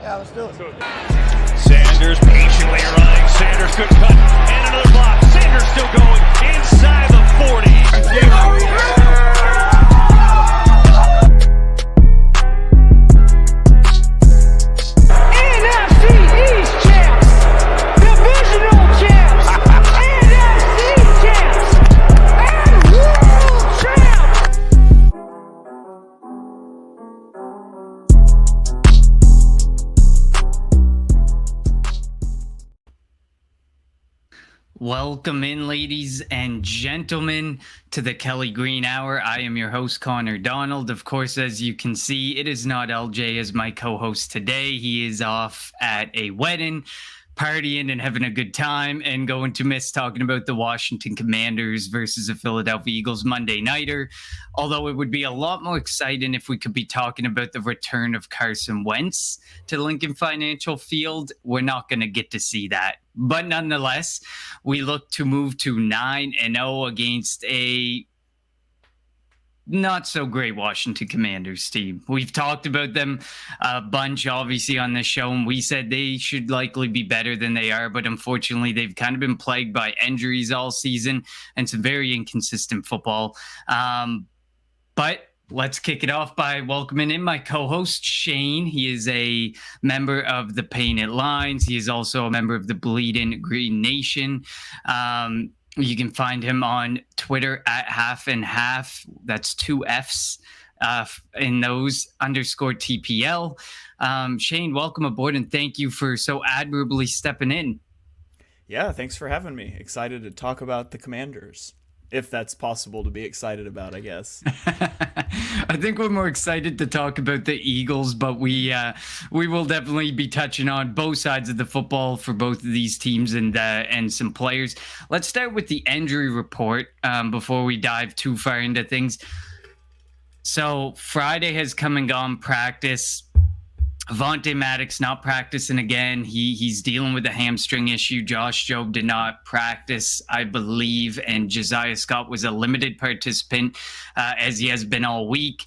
Yeah, let's do it. Sanders patiently running. Sanders good cut. And another block. Sanders still going inside the 40. NFC East champs. Divisional champs. NFC champs. And world champs. Welcome in, ladies and gentlemen, to the Kelly Green Hour. I am your host, Connor Donald. Of course, as you can see, it is not LJ as my co-host today. He is off at a wedding, partying and having a good time, and going to miss talking about the Washington Commanders versus the Philadelphia Eagles Monday nighter. Although it would be a lot more exciting if we could be talking about the return of Carson Wentz to Lincoln Financial Field. We're not going to get to see that. But nonetheless, we look to move to 9-0 against a not so great Washington Commanders team. We've talked about them a bunch, obviously, on this show, and we said they should likely be better than they are. But unfortunately, they've kind of been plagued by injuries all season and some very inconsistent football. But let's kick it off by welcoming in my co-host, Shane. He is a member of the Painted Lines. He is also a member of the Bleeding Green Nation. You can find him on Twitter at Haff and Haff. That's 2 Fs in those _TPL. Shane, welcome aboard, and thank you for so admirably stepping in. Yeah, thanks for having me. Excited to talk about the Commanders. If that's possible to be excited about, I guess. I think we're more excited to talk about the Eagles, but we will definitely be touching on both sides of the football for both of these teams and some players. Let's start with the injury report before we dive too far into things. So Friday has come and gone practice. Avonte Maddox not practicing again. He's dealing with a hamstring issue. Josh Jobe did not practice, I believe, and Josiah Scott was a limited participant, as he has been all week.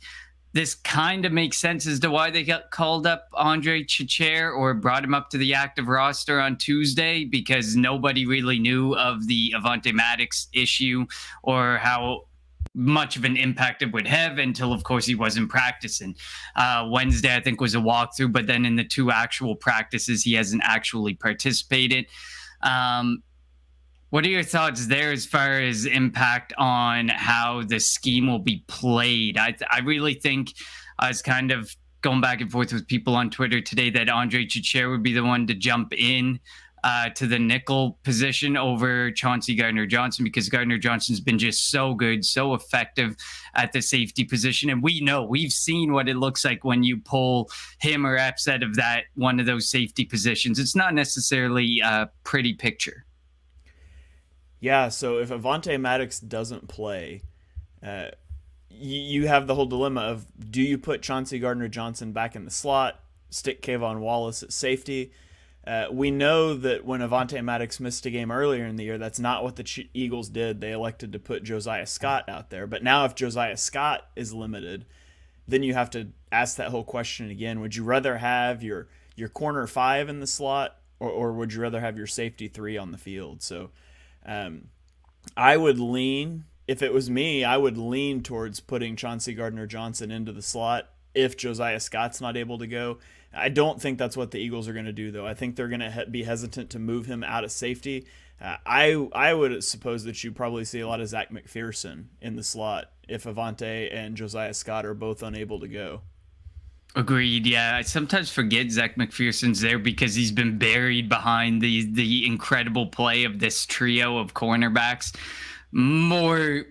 This kind of makes sense as to why they got called up Andre Chicher or brought him up to the active roster on Tuesday, because nobody really knew of the Avonte Maddox issue or how much of an impact it would have until, of course, he wasn't practicing. Wednesday, I think, was a walkthrough, but then in the 2 actual practices, he hasn't actually participated. What are your thoughts there as far as impact on how the scheme will be played? I really think I was kind of going back and forth with people on Twitter today that Andre Chicher would be the one to jump in to the nickel position over Chauncey Gardner-Johnson, because Gardner-Johnson's been just so good, so effective at the safety position. And we've seen what it looks like when you pull him or Epps out of that one of those safety positions. It's not necessarily a pretty picture. Yeah, so if Avonte Maddox doesn't play, you have the whole dilemma of, do you put Chauncey Gardner-Johnson back in the slot, stick Kayvon Wallace at safety? We know that when Avonte Maddox missed a game earlier in the year, that's not what the Eagles did. They elected to put Josiah Scott out there. But now if Josiah Scott is limited, then you have to ask that whole question again. Would you rather have your corner 5 in the slot, or would you rather have your safety 3 on the field? So I would lean, if it was me, I would lean towards putting Chauncey Gardner-Johnson into the slot if Josiah Scott's not able to go. I don't think that's what the Eagles are going to do, though. I think they're going to be hesitant to move him out of safety. I would suppose that you probably see a lot of Zach McPherson in the slot if Avonte and Josiah Scott are both unable to go. Agreed. Yeah, I sometimes forget Zach McPherson's there because he's been buried behind the incredible play of this trio of cornerbacks. More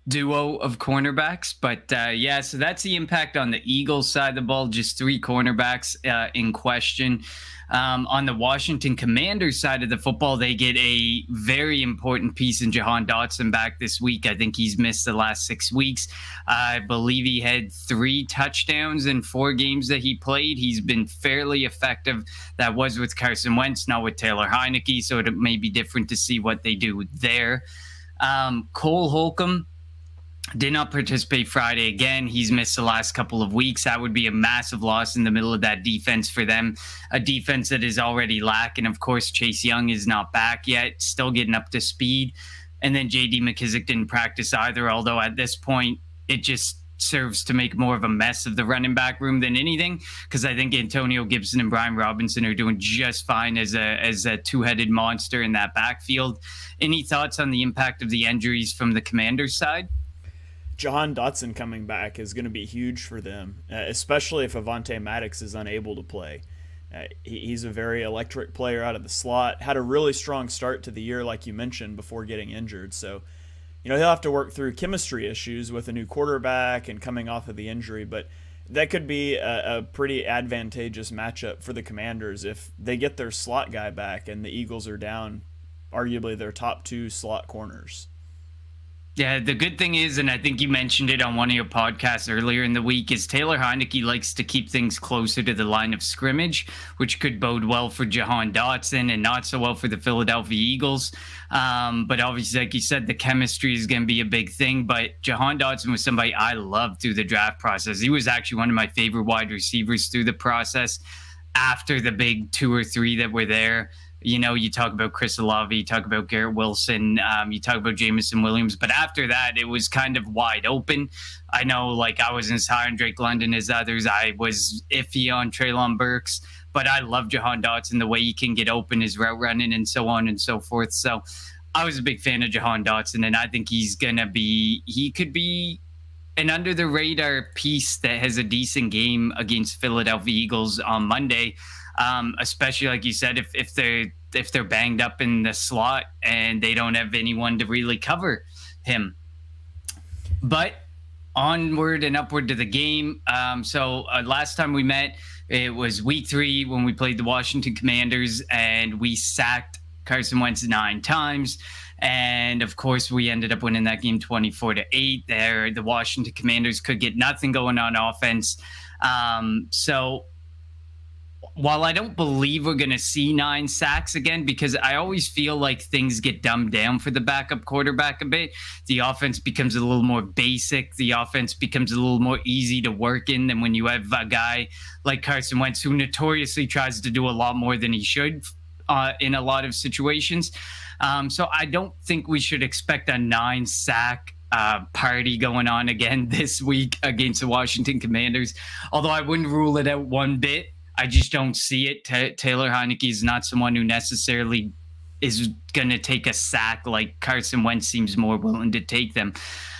duo of cornerbacks, but yeah, so that's the impact on the Eagles side of the ball. Just 3 cornerbacks in question. On the Washington Commanders side of the football, they get a very important piece in Jahan Dotson back this week. I think he's missed the last 6 weeks. I believe he had 3 touchdowns in 4 games that he played. He's been fairly effective. That was with Carson Wentz, not with Taylor Heineke, so it may be different to see what they do there. Cole Holcomb Did not participate Friday again. He's missed the last couple of weeks. That would be a massive loss in the middle of that defense for them, a defense that is already lacking. Of course, Chase Young is not back yet, still getting up to speed. And then J.D. McKissic didn't practice either, although at this point, it just serves to make more of a mess of the running back room than anything, because I think Antonio Gibson and Brian Robinson are doing just fine as a two-headed monster in that backfield. Any thoughts on the impact of the injuries from the Commanders' side? Jahan Dotson coming back is going to be huge for them, especially if Avonte Maddox is unable to play. He's a very electric player out of the slot, had a really strong start to the year, like you mentioned, before getting injured. So, he'll have to work through chemistry issues with a new quarterback and coming off of the injury, but that could be a pretty advantageous matchup for the Commanders if they get their slot guy back and the Eagles are down arguably their top 2 slot corners. Yeah, the good thing is, and I think you mentioned it on one of your podcasts earlier in the week, is Taylor Heinicke likes to keep things closer to the line of scrimmage, which could bode well for Jahan Dotson and not so well for the Philadelphia Eagles. But obviously, like you said, the chemistry is going to be a big thing. But Jahan Dotson was somebody I loved through the draft process. He was actually one of my favorite wide receivers through the process after the big 2 or 3 that were there. You talk about Chris Olave, you talk about Garrett Wilson, you talk about Jameson Williams, but after that, it was kind of wide open. I know, I wasn't as high on Drake London as others. I was iffy on Treylon Burks, but I love Jahan Dotson, the way he can get open, his route running, and so on and so forth. So I was a big fan of Jahan Dotson, and I think he could be an under-the-radar piece that has a decent game against Philadelphia Eagles on Monday. Especially like you said, if they're banged up in the slot and they don't have anyone to really cover him. But onward and upward to the game. So last time we met, it was week 3 when we played the Washington Commanders, and we sacked Carson Wentz 9 times. And of course, we ended up winning that game 24-8. There, the Washington Commanders could get nothing going on offense. So while I don't believe we're going to see 9 sacks again, because I always feel like things get dumbed down for the backup quarterback a bit, the offense becomes a little more basic. The offense becomes a little more easy to work in than when you have a guy like Carson Wentz, who notoriously tries to do a lot more than he should in a lot of situations. So I don't think we should expect a 9-sack party going on again this week against the Washington Commanders, although I wouldn't rule it out one bit. I just don't see it. Taylor Heinicke is not someone who necessarily is going to take a sack like Carson Wentz seems more willing to take them.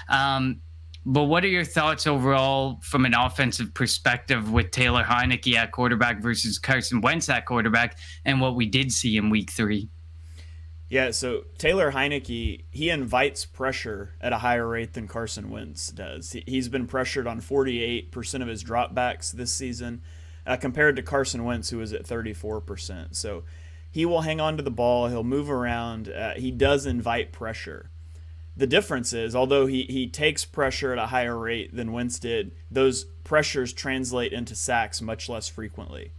But what are your thoughts overall from an offensive perspective with Taylor Heinicke at quarterback versus Carson Wentz at quarterback, and what we did see in week 3? Yeah, so Taylor Heinicke, he invites pressure at a higher rate than Carson Wentz does. He's been pressured on 48% of his dropbacks this season, compared to Carson Wentz, who is at 34%. So he will hang on to the ball. He'll move around. He does invite pressure. The difference is, although he takes pressure at a higher rate than Wentz did, those pressures translate into sacks much less frequently.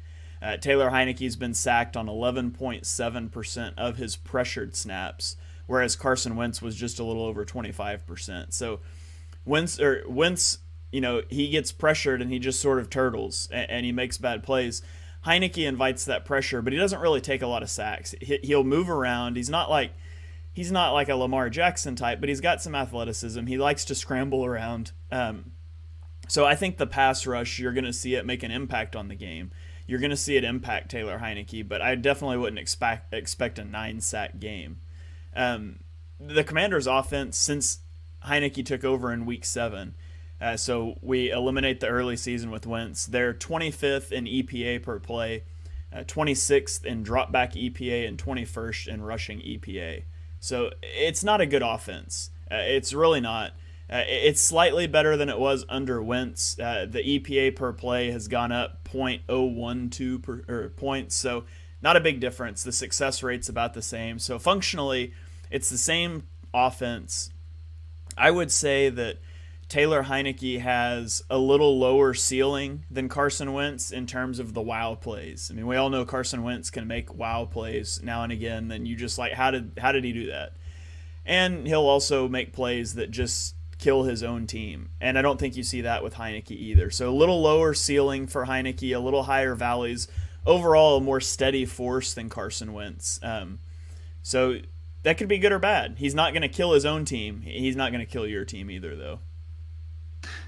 Taylor Heinicke's been sacked on 11.7% of his pressured snaps, whereas Carson Wentz was just a little over 25%. So Wentz, he gets pressured and he just sort of turtles and he makes bad plays. Heinicke invites that pressure, but he doesn't really take a lot of sacks. He'll move around. He's not like a Lamar Jackson type, but he's got some athleticism. He likes to scramble around. So I think the pass rush, you're going to see it make an impact on the game. You're going to see it impact Taylor Heinicke, but I definitely wouldn't expect a 9-sack game. The Commanders' offense, since Heinicke took over in Week 7, so we eliminate the early season with Wentz, they're 25th in EPA per play, 26th in dropback EPA, and 21st in rushing EPA. So it's not a good offense. It's really not. It's slightly better than it was under Wentz. The EPA per play has gone up 0.012 points, so not a big difference. The success rate's about the same. So functionally, it's the same offense. I would say that Taylor Heinicke has a little lower ceiling than Carson Wentz in terms of the wow plays. I mean, we all know Carson Wentz can make wow plays now and again, and you just like, how did he do that? And he'll also make plays that just kill his own team. And I don't think you see that with Heineke either. So a little lower ceiling for Heineke, a little higher valleys. Overall, a more steady force than Carson Wentz. So that could be good or bad. He's not going to kill his own team. He's not going to kill your team either, though.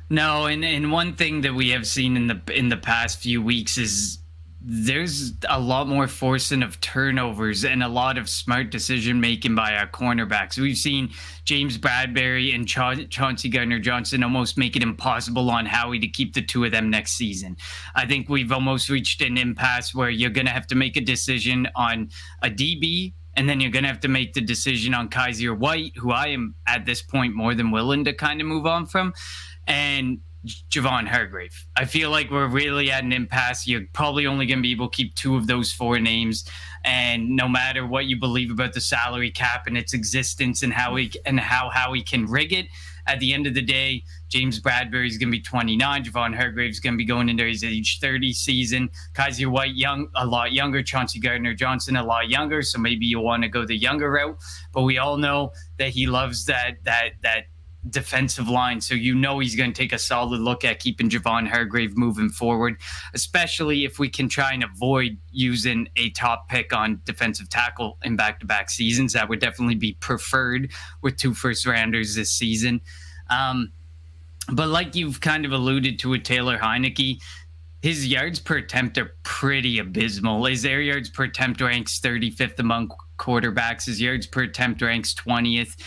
No, and one thing that we have seen in the past few weeks is there's a lot more forcing of turnovers and a lot of smart decision making by our cornerbacks. We've seen James Bradbury and Chauncey Gardner-Johnson almost make it impossible on Howie to keep the two of them next season. I think we've almost reached an impasse where you're going to have to make a decision on a DB, and then you're going to have to make the decision on Kaiser White, who I am at this point more than willing to kind of move on from, and Javon Hargrave. I feel like we're really at an impasse. You're probably only going to be able to keep two of those four names. And no matter what you believe about the salary cap and its existence and how we can rig it, at the end of the day, James Bradbury is going to be 29. Javon Hargrave is going to be going into his age 30 season. Kaiser White, a lot younger. Chauncey Gardner-Johnson, a lot younger. So maybe you want to go the younger route. But we all know that he loves that defensive line, so he's going to take a solid look at keeping Javon Hargrave moving forward, especially if we can try and avoid using a top pick on defensive tackle in back-to-back seasons. That would definitely be preferred with 2 first-rounders this season. But like you've kind of alluded to with Taylor Heineke, his yards per attempt are pretty abysmal. His air yards per attempt ranks 35th among quarterbacks. His yards per attempt ranks 20th.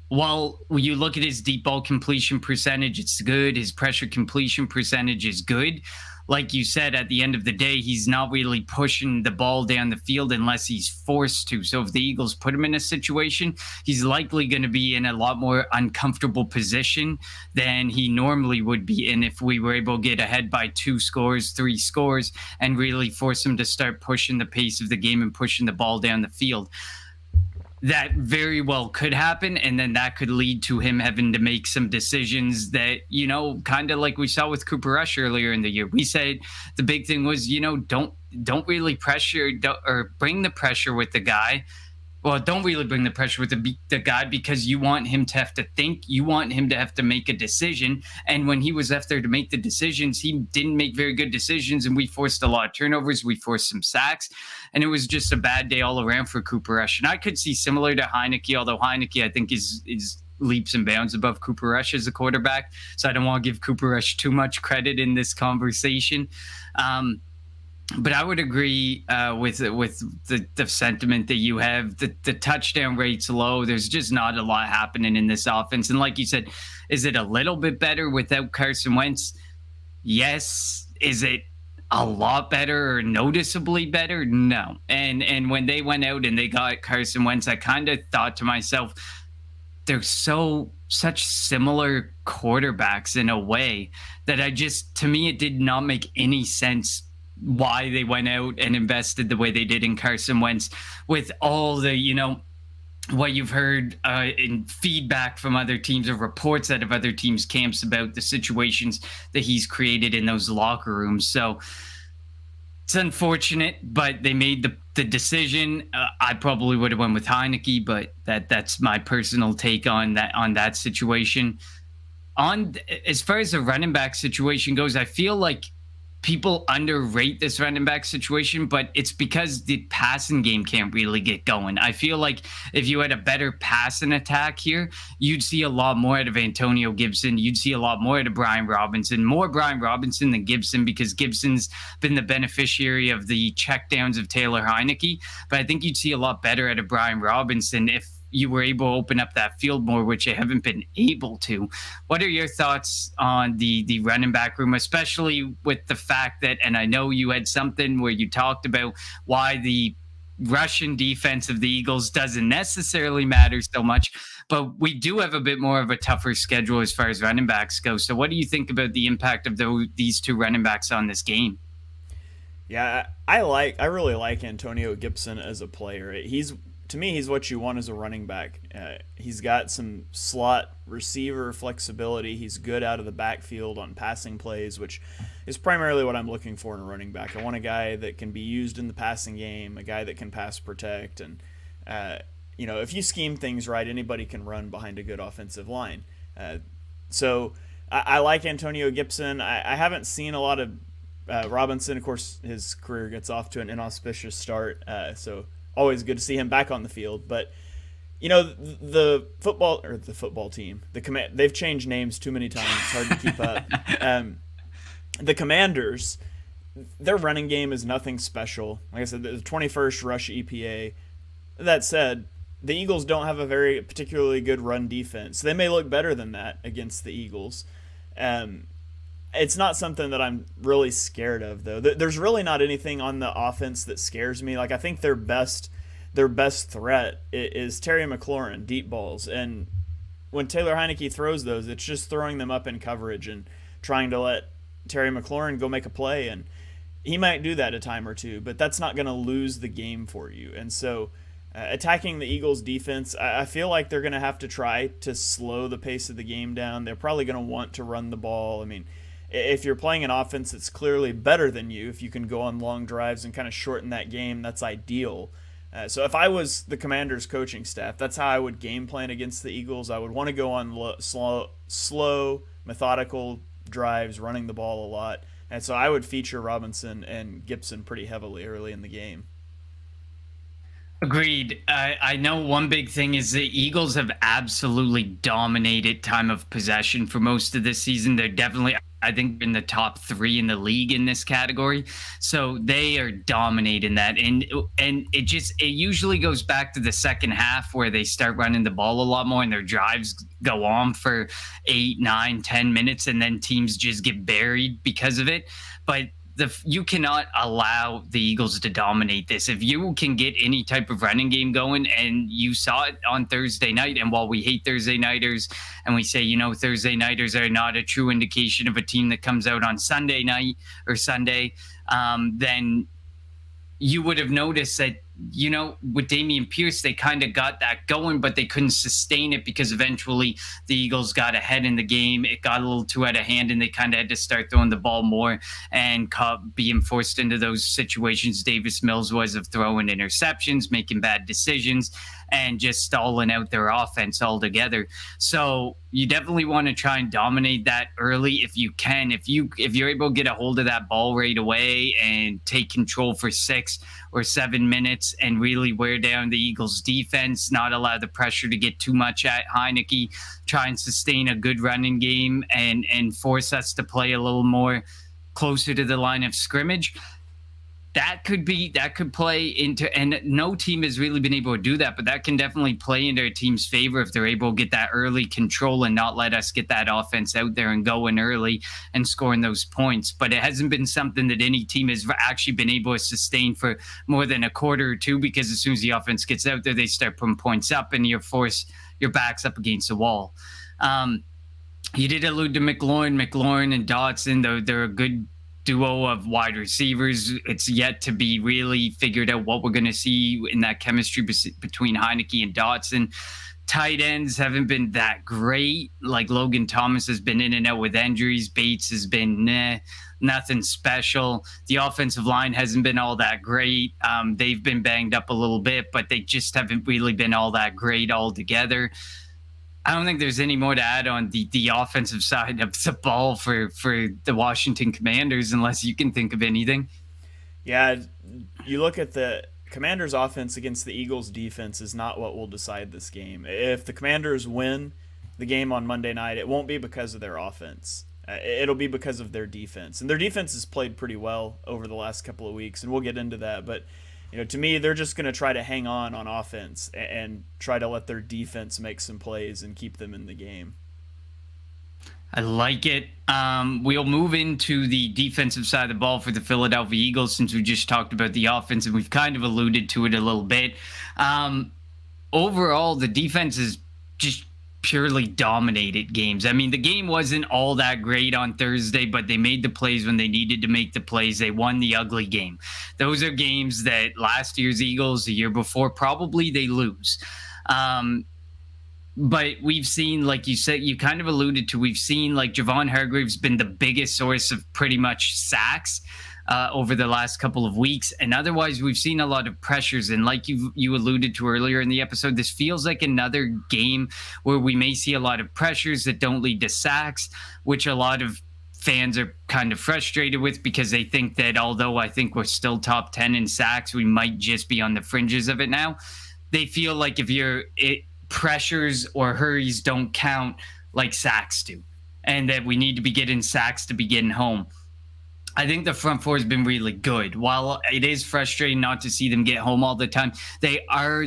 While you look at his deep ball completion percentage, it's good. His pressure completion percentage is good. Like you said, at the end of the day, he's not really pushing the ball down the field unless he's forced to. So if the Eagles put him in a situation, he's likely going to be in a lot more uncomfortable position than he normally would be in if we were able to get ahead by 2 scores, 3 scores, and really force him to start pushing the pace of the game and pushing the ball down the field. That very well could happen, and then that could lead to him having to make some decisions that, kind of like we saw with Cooper Rush earlier in the year. We said the big thing was, don't really pressure or bring the pressure with the guy. Well, don't really bring the pressure with the guy because you want him to have to think. You want him to have to make a decision. And when he was left there to make the decisions, he didn't make very good decisions, and we forced a lot of turnovers. We forced some sacks, and it was just a bad day all around for Cooper Rush. And I could see similar to Heineke, although Heineke, I think, is leaps and bounds above Cooper Rush as a quarterback. So I don't want to give Cooper Rush too much credit in this conversation. But I would agree with the sentiment that you have. The touchdown rate's low. There's just not a lot happening in this offense. And like you said, is it a little bit better without Carson Wentz? Yes. Is it a lot better or noticeably better? No. And when they went out and they got Carson Wentz, I kind of thought to myself, they're such similar quarterbacks in a way that to me, it did not make any sense why they went out and invested the way they did in Carson Wentz with all the, what you've heard in feedback from other teams or reports out of other teams' camps about the situations that he's created in those locker rooms. So it's unfortunate, but they made the decision. I probably would have went with Heineke, but that's my personal take on that situation. As far as the running back situation goes, I feel like people underrate this running back situation, but it's because the passing game can't really get going. I feel like if you had a better passing attack here, you'd see a lot more out of Antonio Gibson. You'd see a lot more out of Brian Robinson, more Brian Robinson than Gibson, because Gibson's been the beneficiary of the checkdowns of Taylor Heineke. But I think you'd see a lot better out of Brian Robinson if you were able to open up that field more, which they haven't been able to. What are your thoughts on the running back room, especially with the fact that, and I know you had something where you talked about why the Russian defense of the Eagles doesn't necessarily matter so much, but we do have a bit more of a tougher schedule as far as running backs go. So what do you think about the impact of these 2 running backs on this game? Yeah, I really like Antonio Gibson as a player. To me, he's what you want as a running back. He's got some slot receiver flexibility. He's good out of the backfield on passing plays, which is primarily what I'm looking for in a running back. I want a guy that can be used in the passing game, a guy that can pass protect. And, if you scheme things right, anybody can run behind a good offensive line. So I like Antonio Gibson. I haven't seen a lot of Robinson. Of course, his career gets off to an inauspicious start, so always good to see him back on the field. But the football team, they've changed names too many times. It's hard to keep up. The Commanders, their running game is nothing special. Like I said, the 21st rush EPA. That said, the Eagles don't have a very particularly good run defense. They may look better than that against the Eagles. It's not something that I'm really scared of, though. There's really not anything on the offense that scares me. Like, I think their best threat is Terry McLaurin, deep balls. And when Taylor Heineke throws those, it's just throwing them up in coverage and trying to let Terry McLaurin go make a play. And he might do that a time or two, but that's not going to lose the game for you. And so attacking the Eagles defense, I feel like they're going to have to try to slow the pace of the game down. They're probably going to want to run the ball. I mean, if you're playing an offense that's clearly better than you, if you can go on long drives and kind of shorten that game, that's ideal. So if I was the Commanders coaching staff, that's how I would game plan against the Eagles. I would want to go on slow, methodical drives, running the ball a lot. And so I would feature Robinson and Gibson pretty heavily early in the game. Agreed. I know one big thing is the Eagles have absolutely dominated time of possession for most of this season. They're definitely, I think, in the top 3 in the league in this category. So they are dominating that. And it usually goes back to the second half where they start running the ball a lot more and their drives go on for 8, 9, 10 minutes and then teams just get buried because of it. But you cannot allow the Eagles to dominate this. If you can get any type of running game going, and you saw it on Thursday night, and while we hate Thursday nighters and we say, Thursday nighters are not a true indication of a team that comes out on Sunday night or Sunday, then you would have noticed that, with Dameon Pierce, they kind of got that going, but they couldn't sustain it because eventually the Eagles got ahead in the game. It got a little too out of hand, and they kind of had to start throwing the ball more and being forced into those situations Davis Mills was of throwing interceptions, making bad decisions, and just stalling out their offense altogether. So you definitely want to try and dominate that early if you can. If you're able to get a hold of that ball right away and take control for 6 or 7 minutes and really wear down the Eagles defense, not allow the pressure to get too much at Heineke, try and sustain a good running game and force us to play a little more closer to the line of scrimmage. That could play into, and no team has really been able to do that, but that can definitely play into a team's favor if they're able to get that early control and not let us get that offense out there and going early and scoring those points. But it hasn't been something that any team has actually been able to sustain for more than a quarter or two, because as soon as the offense gets out there, they start putting points up and your back's up against the wall. You did allude to McLaurin and Dotson, they're a good duo of wide receivers. It's yet to be really figured out what we're going to see in that chemistry between Heineke and Dotson. Tight ends haven't been that great. Like Logan Thomas has been in and out with injuries. Bates has been nothing special. The offensive line hasn't been all that great. They've been banged up a little bit, but they just haven't really been all that great altogether. I don't think there's any more to add on the offensive side of the ball for the Washington Commanders, unless you can think of anything. Yeah, you look at the Commanders' offense against the Eagles' defense is not what will decide this game. If the Commanders win the game on Monday night, it won't be because of their offense. It'll be because of their defense. And their defense has played pretty well over the last couple of weeks, and we'll get into that. But to me, they're just going to try to hang on offense and try to let their defense make some plays and keep them in the game. I like it. We'll move into the defensive side of the ball for the Philadelphia Eagles, since we just talked about the offense and we've kind of alluded to it a little bit. Overall, the defense is just purely dominated games. I mean, the game wasn't all that great on Thursday, but they made the plays when they needed to make the plays. They won the ugly game. Those are games that last year's Eagles, the year before, probably they lose. But we've seen, like you said, you kind of alluded to, we've seen like Javon Hargrave's been the biggest source of pretty much sacks. over the last couple of weeks. And otherwise, we've seen a lot of pressures. And like you alluded to earlier in the episode, this feels like another game where we may see a lot of pressures that don't lead to sacks, which a lot of fans are kind of frustrated with because they think that although I think we're still top 10 in sacks, we might just be on the fringes of it now. They feel like pressures or hurries don't count like sacks do, and that we need to be getting sacks to be getting home. I think the front four has been really good. While it is frustrating not to see them get home all the time, they are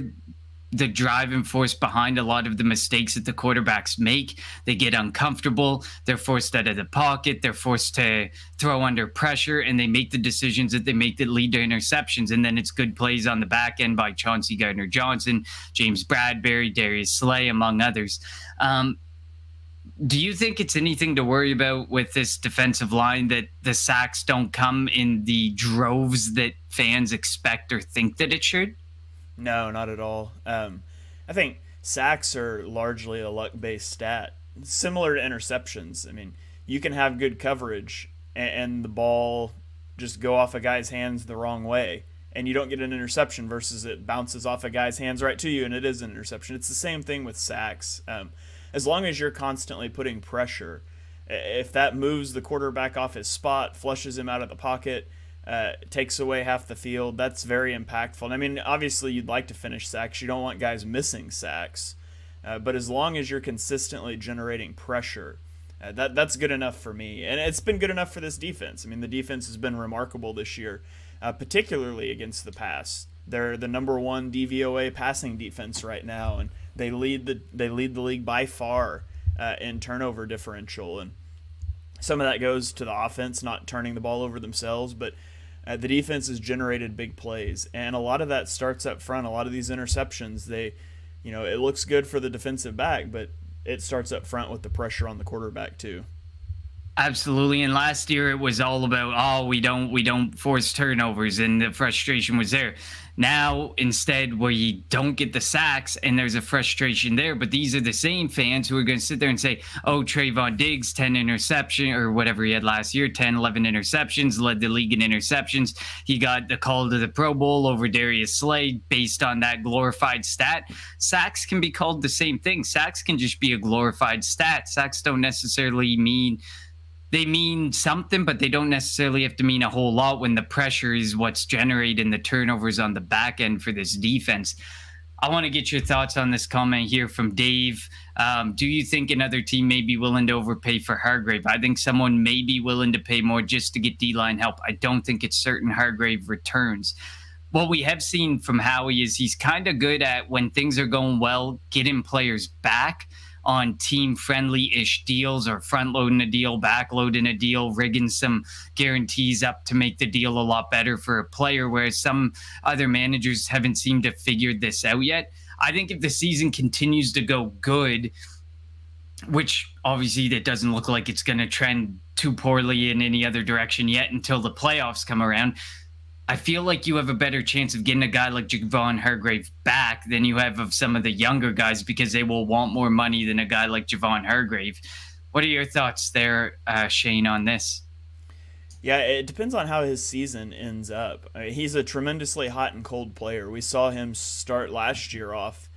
the driving force behind a lot of the mistakes that the quarterbacks make. They get uncomfortable. They're forced out of the pocket. They're forced to throw under pressure, and they make the decisions that they make that lead to interceptions. And then it's good plays on the back end by Chauncey Gardner-Johnson, James Bradbury, Darius Slay, among others. Do you think it's anything to worry about with this defensive line, that the sacks don't come in the droves that fans expect or think that it should? No, not at all. I think sacks are largely a luck-based stat, similar to interceptions. I mean, you can have good coverage and the ball just go off a guy's hands the wrong way, and you don't get an interception versus it bounces off a guy's hands right to you and it is an interception. It's the same thing with sacks. As long as you're constantly putting pressure, if that moves the quarterback off his spot, flushes him out of the pocket, takes away half the field, that's very impactful. And I mean, obviously you'd like to finish sacks. You don't want guys missing sacks. But as long as you're consistently generating pressure, that's good enough for me. And it's been good enough for this defense. I mean, the defense has been remarkable this year, particularly against the pass. They're the number one DVOA passing defense right now, and they lead the league by far in turnover differential. And some of that goes to the offense not turning the ball over themselves, but the defense has generated big plays, and a lot of that starts up front. A lot of these interceptions, it looks good for the defensive back, but it starts up front with the pressure on the quarterback too. Absolutely. And last year it was all about, we don't force turnovers, and the frustration was there. Now, instead, where you don't get the sacks and there's a frustration there, but these are the same fans who are going to sit there and say, Trayvon Diggs, 10 interception or whatever he had last year, 10, 11 interceptions, led the league in interceptions. He got the call to the Pro Bowl over Darius Slay based on that glorified stat. Sacks can be called the same thing. Sacks can just be a glorified stat. Sacks don't necessarily mean... They mean something, but they don't necessarily have to mean a whole lot when the pressure is what's generating the turnovers on the back end for this defense. I want to get your thoughts on this comment here from Dave. Do you think another team may be willing to overpay for Hargrave? I think someone may be willing to pay more just to get D-line help. I don't think it's certain Hargrave returns. What we have seen from Howie is he's kind of good at, when things are going well, getting players back on team-friendly-ish deals, or front-loading a deal, back-loading a deal, rigging some guarantees up to make the deal a lot better for a player, whereas some other managers haven't seemed to figure this out yet. I think if the season continues to go good, which obviously that doesn't look like it's going to trend too poorly in any other direction yet until the playoffs come around, I feel like you have a better chance of getting a guy like Javon Hargrave back than you have of some of the younger guys, because they will want more money than a guy like Javon Hargrave. What are your thoughts there, Shane, on this? Yeah, it depends on how his season ends up. I mean, he's a tremendously hot and cold player. We saw him start last year off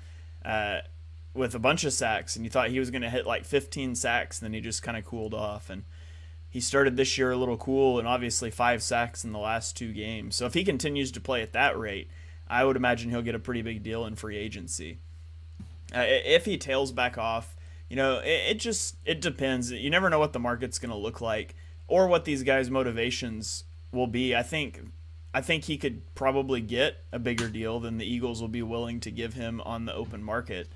with a bunch of sacks, and you thought he was going to hit like 15 sacks, and then he just kind of cooled off. And he started this year a little cool, and obviously 5 sacks in the last 2 games. So if he continues to play at that rate, I would imagine he'll get a pretty big deal in free agency. If he tails back off, it depends. You never know what the market's going to look like or what these guys' motivations will be. I think he could probably get a bigger deal than the Eagles will be willing to give him on the open market.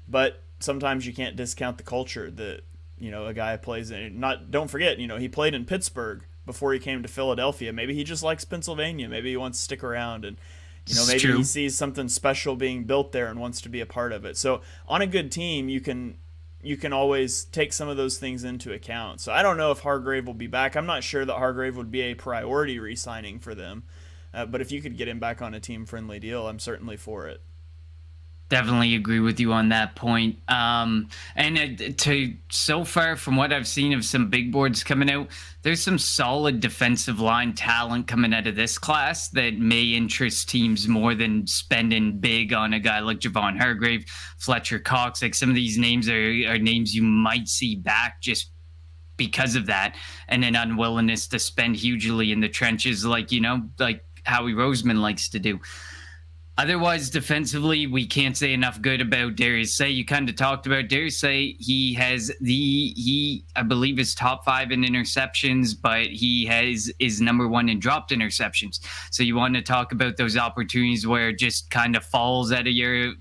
But sometimes you can't discount the culture that a guy plays in. Don't forget, he played in Pittsburgh before he came to Philadelphia. Maybe he just likes Pennsylvania. Maybe he wants to stick around, and maybe true. he sees something special being built there and wants to be a part of it. So on a good team, you can always take some of those things into account. So I don't know if Hargrave will be back. I'm not sure that Hargrave would be a priority re-signing for them. But if you could get him back on a team-friendly deal, I'm certainly for it. Definitely agree with you on that point. So far from what I've seen of some big boards coming out, there's some solid defensive line talent coming out of this class that may interest teams more than spending big on a guy like Javon Hargrave, Fletcher Cox. Like, some of these names are names you might see back just because of that, and an unwillingness to spend hugely in the trenches, like Howie Roseman likes to do. Otherwise, defensively, we can't say enough good about Darius Slay. You kind of talked about Darius Slay. I believe, is top 5 in interceptions, but is number 1 in dropped interceptions. So you want to talk about those opportunities where it just kind of falls out of your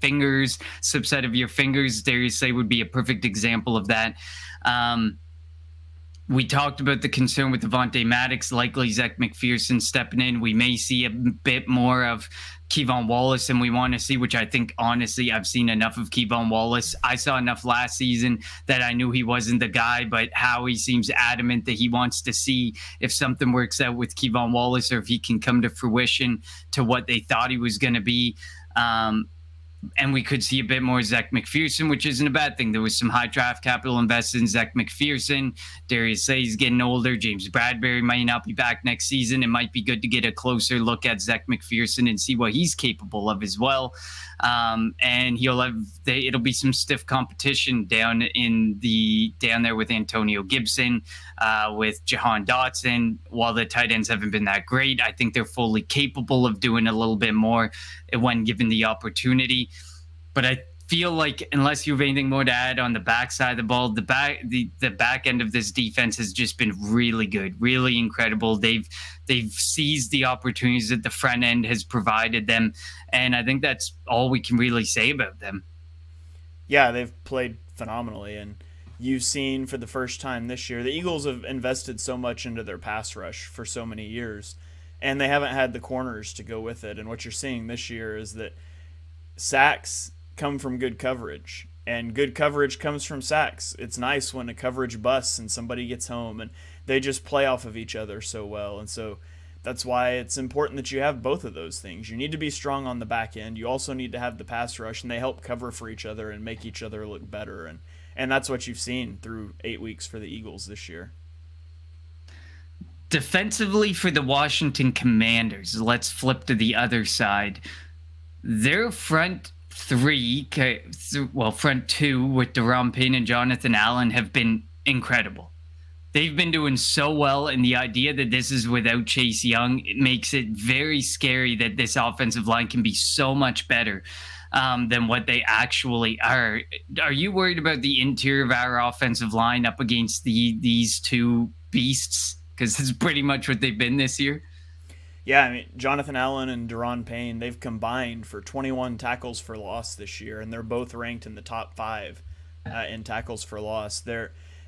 fingers, subset of your fingers. Darius Slay would be a perfect example of that. We talked about the concern with Avonte Maddox, likely Zach McPherson stepping in. We may see a bit more of Kevon Wallace than we want to see, which I think, honestly, I've seen enough of Kevon Wallace. I saw enough last season that I knew he wasn't the guy, but Howie seems adamant that he wants to see if something works out with Kevon Wallace, or if he can come to fruition to what they thought he was going to be. And we could see a bit more Zach McPherson, which isn't a bad thing. There was some high draft capital invested in Zach McPherson. Darius Slay's getting older. James Bradbury might not be back next season. It might be good to get a closer look at Zach McPherson and see what he's capable of as well. And it'll be some stiff competition down there with Antonio Gibson, with Jahan Dotson. While the tight ends haven't been that great, I think they're fully capable of doing a little bit more when given the opportunity. But I feel like, unless you have anything more to add on the backside of the ball, the back end of this defense has just been really good, really incredible. They've seized the opportunities that the front end has provided them, and I think that's all we can really say about them. Yeah, they've played phenomenally, and you've seen for the first time this year, the Eagles have invested so much into their pass rush for so many years, and they haven't had the corners to go with it. And what you're seeing this year is that sacks come from good coverage, and good coverage comes from sacks. It's nice when a coverage busts and somebody gets home, and they just play off of each other so well. And so that's why it's important that you have both of those things. You need to be strong on the back end. You also need to have the pass rush, and they help cover for each other and make each other look better. And that's what you've seen through 8 weeks for the Eagles this year. Defensively, for the Washington Commanders, let's flip to the other side. Their front two with Daron Payne and Jonathan Allen have been incredible. They've been doing so well, and the idea that this is without Chase Young, it makes it very scary that this offensive line can be so much better than what they actually are. Are you worried about the interior of our offensive line up against these two beasts? Because it's pretty much what they've been this year. Yeah, I mean, Jonathan Allen and Daron Payne, they've combined for 21 tackles for loss this year, and they're both ranked in the top 5 in tackles for loss.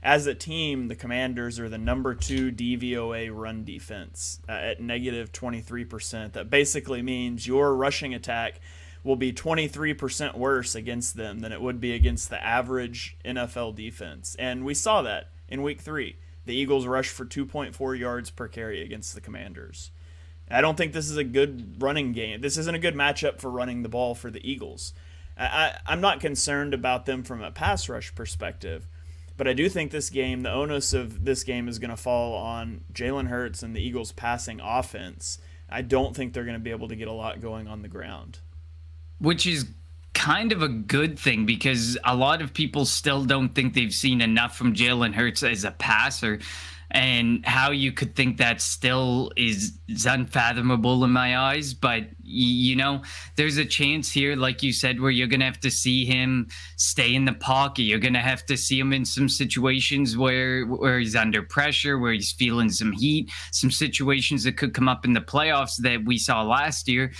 As a team, the Commanders are the number 2 DVOA run defense at negative 23%. That basically means your rushing attack will be 23% worse against them than it would be against the average NFL defense. And we saw that in Week 3. The Eagles rushed for 2.4 yards per carry against the Commanders. I don't think this is a good running game. This isn't a good matchup for running the ball for the Eagles. I'm not concerned about them from a pass rush perspective, but I do think this game, the onus of this game is going to fall on Jalen Hurts and the Eagles' passing offense. I don't think they're going to be able to get a lot going on the ground. Which is kind of a good thing, because a lot of people still don't think they've seen enough from Jalen Hurts as a passer. And how you could think that still is unfathomable in my eyes. But, there's a chance here, like you said, where you're going to have to see him stay in the pocket. You're going to have to see him in some situations where he's under pressure, where he's feeling some heat, some situations that could come up in the playoffs that we saw last year,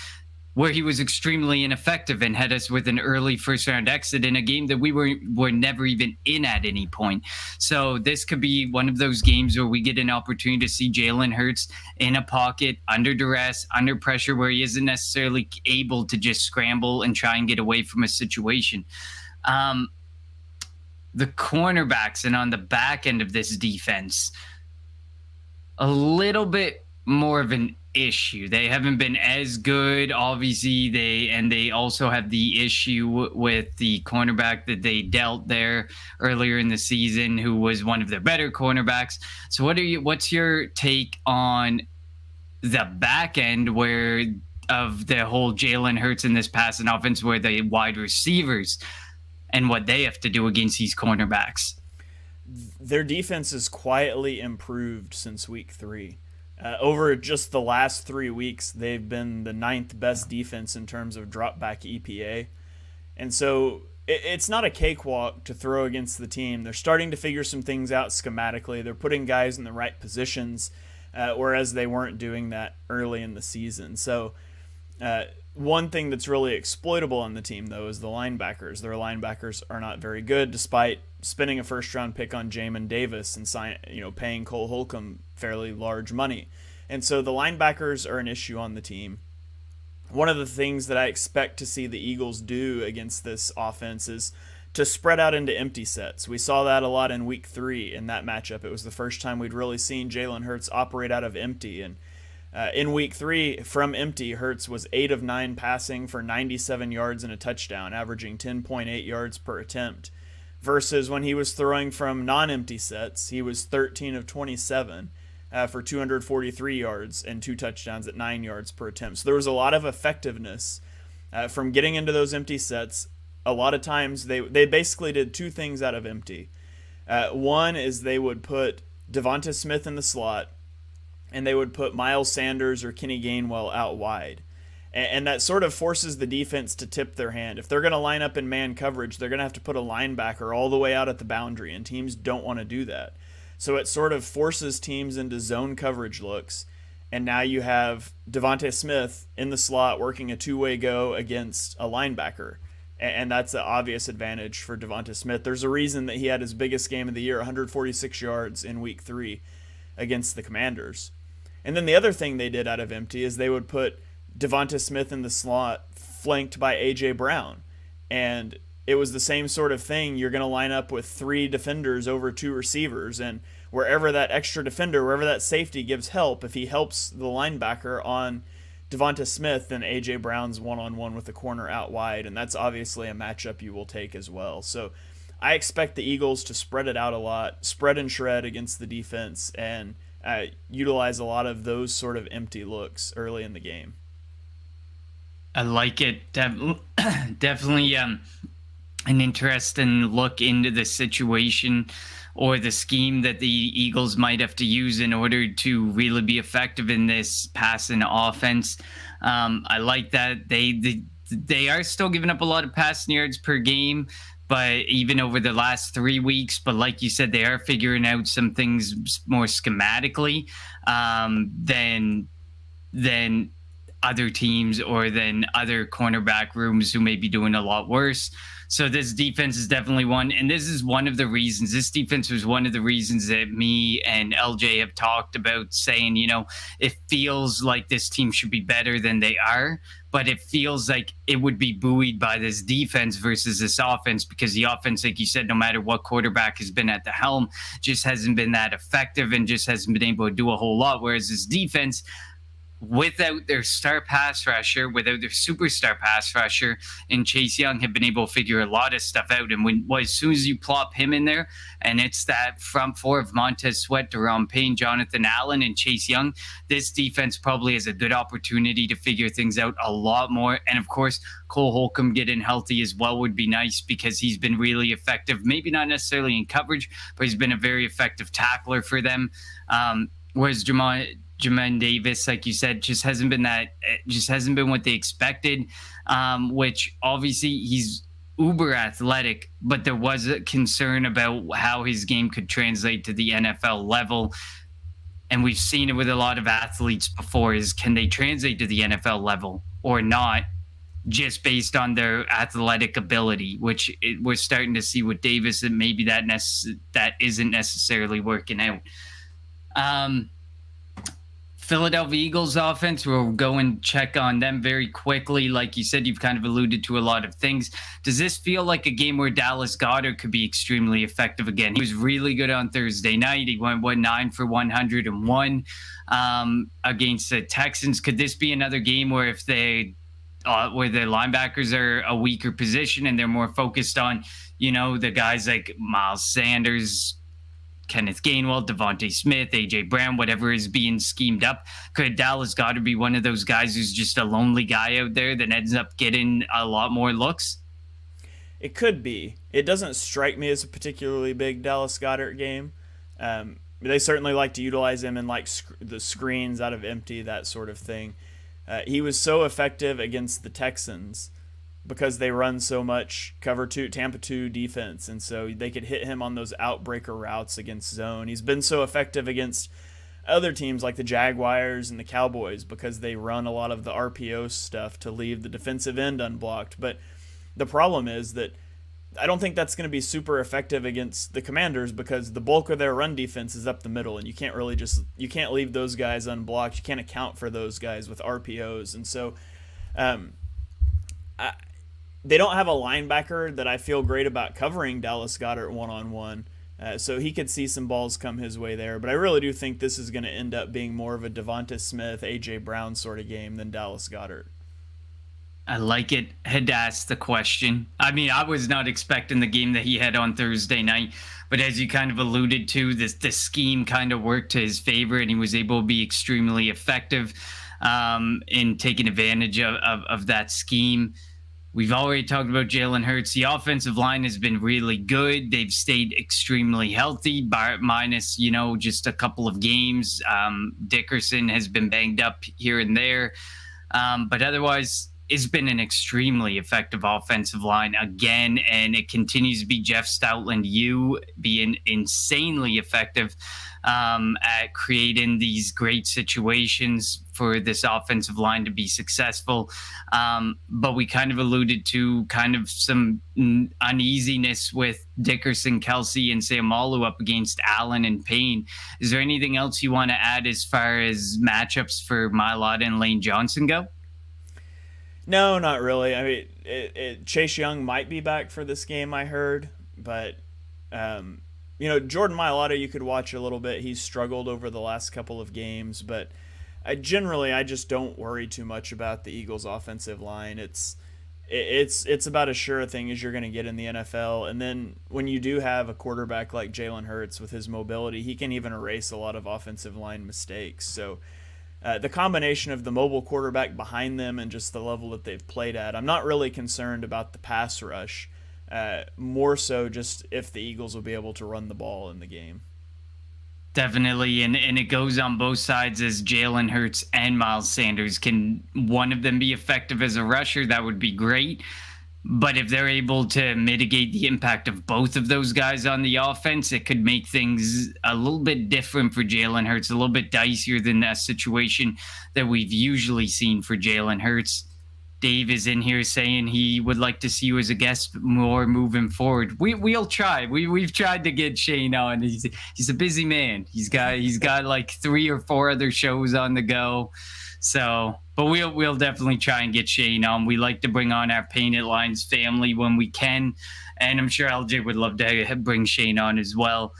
where he was extremely ineffective and had us with an early first-round exit in a game that we were never even in at any point. So this could be one of those games where we get an opportunity to see Jalen Hurts in a pocket, under duress, under pressure, where he isn't necessarily able to just scramble and try and get away from a situation. The cornerbacks and on the back end of this defense, a little bit more of an issue. They haven't been as good. Obviously, they also have the issue with the cornerback that they dealt there earlier in the season, who was one of their better cornerbacks. So what's your take on the back end where of the whole Jalen Hurts in this passing offense, where the wide receivers and what they have to do against these cornerbacks? Their defense has quietly improved since week 3. Over just the last 3 weeks, they've been the 9th best defense in terms of drop back EPA. And so it's not a cakewalk to throw against the team. They're starting to figure some things out schematically. They're putting guys in the right positions, whereas they weren't doing that early in the season. So one thing that's really exploitable on the team, though, is the linebackers. Their linebackers are not very good, despite spending a first-round pick on Jamin Davis and paying Cole Holcomb fairly large money. And so the linebackers are an issue on the team. One of the things that I expect to see the Eagles do against this offense is to spread out into empty sets. We saw that a lot in week 3 in that matchup. It was the first time we'd really seen Jalen Hurts operate out of empty. And in week 3, from empty, Hurts was 8 of 9 passing for 97 yards and a touchdown, averaging 10.8 yards per attempt. Versus when he was throwing from non-empty sets, he was 13 of 27 for 243 yards and 2 touchdowns at 9 yards per attempt. So there was a lot of effectiveness from getting into those empty sets. A lot of times they basically did 2 things out of empty. One is they would put Devonta Smith in the slot, and they would put Miles Sanders or Kenny Gainwell out wide. And that sort of forces the defense to tip their hand. If they're going to line up in man coverage, they're going to have to put a linebacker all the way out at the boundary, and teams don't want to do that. So it sort of forces teams into zone coverage looks, and now you have Devonta Smith in the slot working a two-way go against a linebacker, and that's an obvious advantage for Devonta Smith. There's a reason that he had his biggest game of the year, 146 yards in week 3 against the Commanders. And then the other thing they did out of empty is they would put Devonta Smith in the slot flanked by A.J. Brown. And it was the same sort of thing. You're going to line up with 3 defenders over 2 receivers. And wherever that extra defender, wherever that safety gives help, if he helps the linebacker on Devonta Smith, then A.J. Brown's one-on-one with the corner out wide. And that's obviously a matchup you will take as well. So I expect the Eagles to spread it out a lot, spread and shred against the defense, and utilize a lot of those sort of empty looks early in the game. I like it. Definitely an interesting look into the situation or the scheme that the Eagles might have to use in order to really be effective in this passing offense. I like that they are still giving up a lot of passing yards per game, but even over the last 3 weeks. But like you said, they are figuring out some things more schematically than other teams or than other cornerback rooms who may be doing a lot worse. So this defense is definitely one. And this is one of the reasons. This defense was one of the reasons that me and LJ have talked about, saying, it feels like this team should be better than they are. But it feels like it would be buoyed by this defense versus this offense, because the offense, like you said, no matter what quarterback has been at the helm, just hasn't been that effective and just hasn't been able to do a whole lot. Whereas this defense, without their star pass rusher, without their superstar pass rusher, and Chase Young, have been able to figure a lot of stuff out. And as soon as you plop him in there, and it's that front 4 of Montez Sweat, Deron Payne, Jonathan Allen, and Chase Young, this defense probably has a good opportunity to figure things out a lot more. And of course, Cole Holcomb getting healthy as well would be nice, because he's been really effective, maybe not necessarily in coverage, but he's been a very effective tackler for them. Whereas Jamin Davis, like you said, just hasn't been what they expected, which obviously he's uber athletic, but there was a concern about how his game could translate to the NFL level. And we've seen it with a lot of athletes before, is can they translate to the NFL level or not, just based on their athletic ability, which we're starting to see with Davis, and maybe that isn't necessarily working out. Philadelphia Eagles offense, we'll go and check on them very quickly. Like you said, you've kind of alluded to a lot of things. Does this feel like a game where Dallas Goedert could be extremely effective again? He was really good on Thursday night. He went, 9 for 101 against the Texans. Could this be another game where if they where the linebackers are a weaker position and they're more focused on, the guys like Miles Sanders, Kenneth Gainwell, Devontae Smith, A.J. Brown, whatever is being schemed up? Could Dallas Goedert be one of those guys who's just a lonely guy out there that ends up getting a lot more looks? It could be. It doesn't strike me as a particularly big Dallas Goedert game. They certainly like to utilize him in like the screens out of empty, that sort of thing. He was so effective against the Texans because they run so much cover 2, Tampa 2 defense, and so they could hit him on those outbreaker routes against zone. He's been so effective against other teams like the Jaguars and the Cowboys because they run a lot of the RPO stuff to leave the defensive end unblocked. But the problem is that I don't think that's going to be super effective against the Commanders because the bulk of their run defense is up the middle, and you can't leave those guys unblocked. You can't account for those guys with RPOs, and so they don't have a linebacker that I feel great about covering Dallas Goedert one-on-one. So he could see some balls come his way there. But I really do think this is going to end up being more of a Devonta Smith, A.J. Brown sort of game than Dallas Goedert. I like it. Had to ask the question. I mean, I was not expecting the game that he had on Thursday night. But as you kind of alluded to, this scheme kind of worked to his favor, and he was able to be extremely effective in taking advantage of that scheme. We've already talked about Jalen Hurts. The offensive line has been really good. They've stayed extremely healthy, minus, just a couple of games. Dickerson has been banged up here and there. But otherwise, it's been an extremely effective offensive line again, and it continues to be Jeff Stoutland, being insanely effective at creating these great situations for this offensive line to be successful. But we kind of alluded to kind of some uneasiness with Dickerson, Kelsey, and Seumalo up against Allen and Payne. Is there anything else you want to add as far as matchups for Mailata and Lane Johnson go? No, not really. I mean, Chase Young might be back for this game, I heard. But, Jordan Mailata, you could watch a little bit. He's struggled over the last couple of games. But I just don't worry too much about the Eagles' offensive line. It's about as sure a thing as you're going to get in the NFL. And then when you do have a quarterback like Jalen Hurts with his mobility, he can even erase a lot of offensive line mistakes. So the combination of the mobile quarterback behind them and just the level that they've played at, I'm not really concerned about the pass rush. More so just if the Eagles will be able to run the ball in the game. Definitely, and it goes on both sides as Jalen Hurts and Miles Sanders. Can one of them be effective as a rusher? That would be great. But if they're able to mitigate the impact of both of those guys on the offense, it could make things a little bit different for Jalen Hurts, a little bit dicier than that situation that we've usually seen for Jalen Hurts. Dave is in here saying he would like to see you as a guest more moving forward. We'll try. We've tried to get Shane on. He's a busy man. He's got like 3 or 4 other shows on the go. So, but we'll definitely try and get Shane on. We like to bring on our Painted Lines family when we can, and I'm sure LJ would love to bring Shane on as well.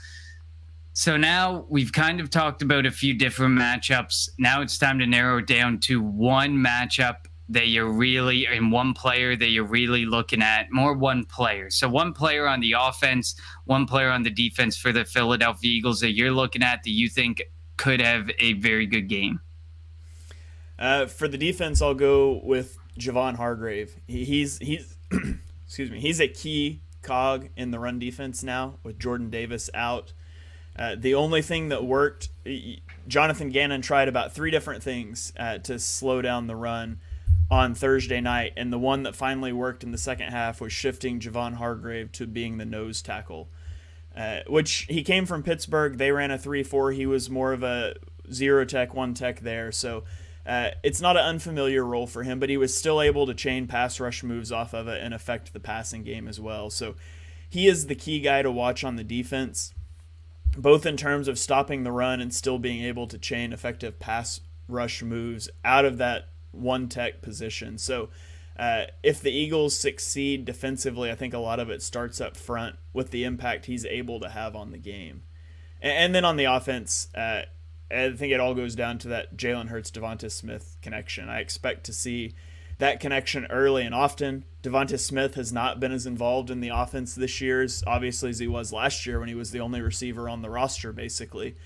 So now we've kind of talked about a few different matchups. Now it's time to narrow it down to one matchup that you're really, and one player that you're really looking at, more one player. So one player on the offense, one player on the defense for the Philadelphia Eagles that you're looking at that you think could have a very good game. For the defense, I'll go with Javon Hargrave. He's excuse me. He's a key cog in the run defense now with Jordan Davis out. The only thing that worked, Jonathan Gannon tried about 3 different things to slow down the run on Thursday night, and the one that finally worked in the second half was shifting Javon Hargrave to being the nose tackle, which he came from Pittsburgh. They ran a 3-4. He was more of a 0-tech, 1-tech there, so it's not an unfamiliar role for him, but he was still able to chain pass rush moves off of it and affect the passing game as well. So he is the key guy to watch on the defense, both in terms of stopping the run and still being able to chain effective pass rush moves out of that one tech position. So if the Eagles succeed defensively, I think a lot of it starts up front with the impact he's able to have on the game. And then on the offense, I think it all goes down to that Jalen Hurts, Devonta Smith connection. I expect to see that connection early and often. Devonta Smith has not been as involved in the offense this year, obviously, as he was last year when he was the only receiver on the roster, basically.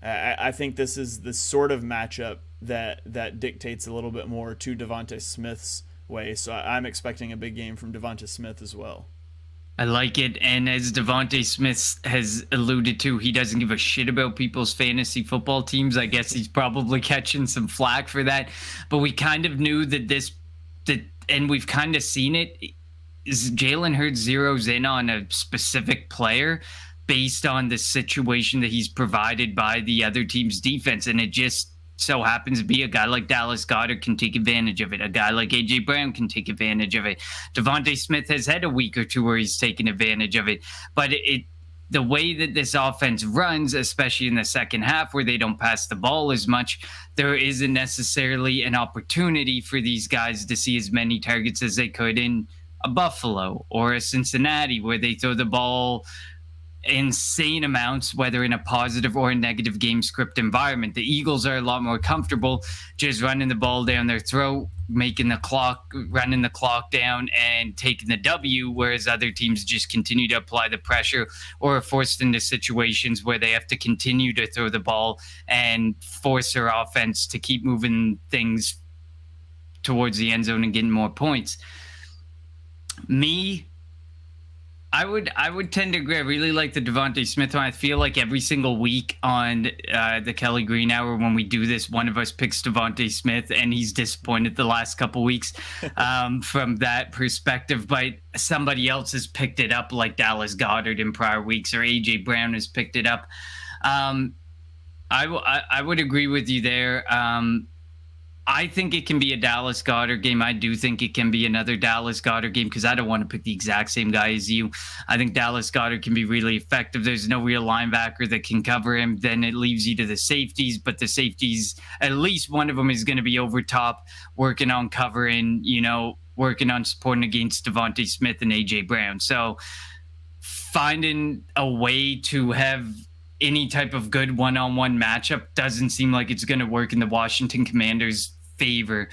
I think this is the sort of matchup that dictates a little bit more to Devonta Smith's way. So I'm expecting a big game from Devonta Smith as well. I like it. And as Devonta Smith has alluded to, he doesn't give a shit about people's fantasy football teams. I guess he's probably catching some flack for that. But we kind of knew and we've kind of seen it, is Jalen Hurts zeroes in on a specific player based on the situation that he's provided by the other team's defense. And it just so happens to be a guy like Dallas Goedert can take advantage of it. A guy like A.J. Brown can take advantage of it. Devonta Smith has had a week or two where he's taken advantage of it. But the way that this offense runs, especially in the second half where they don't pass the ball as much, there isn't necessarily an opportunity for these guys to see as many targets as they could in a Buffalo or a Cincinnati, where they throw the ball insane amounts, whether in a positive or a negative game script environment. The Eagles are a lot more comfortable just running the ball down their throat, running the clock down and taking the W, whereas other teams just continue to apply the pressure or are forced into situations where they have to continue to throw the ball and force their offense to keep moving things towards the end zone and getting more points. I would tend to agree. I really like the Devonta Smith one. I feel like every single week on the Kelly Green Hour when we do this, one of us picks Devonta Smith, and he's disappointed the last couple weeks from that perspective. But somebody else has picked it up, like Dallas Goedert in prior weeks, or A.J. Brown has picked it up. I would agree with you there. I think it can be a Dallas Goedert game. I do think it can be another Dallas Goedert game because I don't want to pick the exact same guy as you. I think Dallas Goedert can be really effective. There's no real linebacker that can cover him. Then it leaves you to the safeties, but the safeties, at least one of them is going to be over top, working on covering, working on supporting against Devonta Smith and A.J. Brown. So finding a way to have any type of good one-on-one matchup doesn't seem like it's going to work in the Washington Commanders' favor,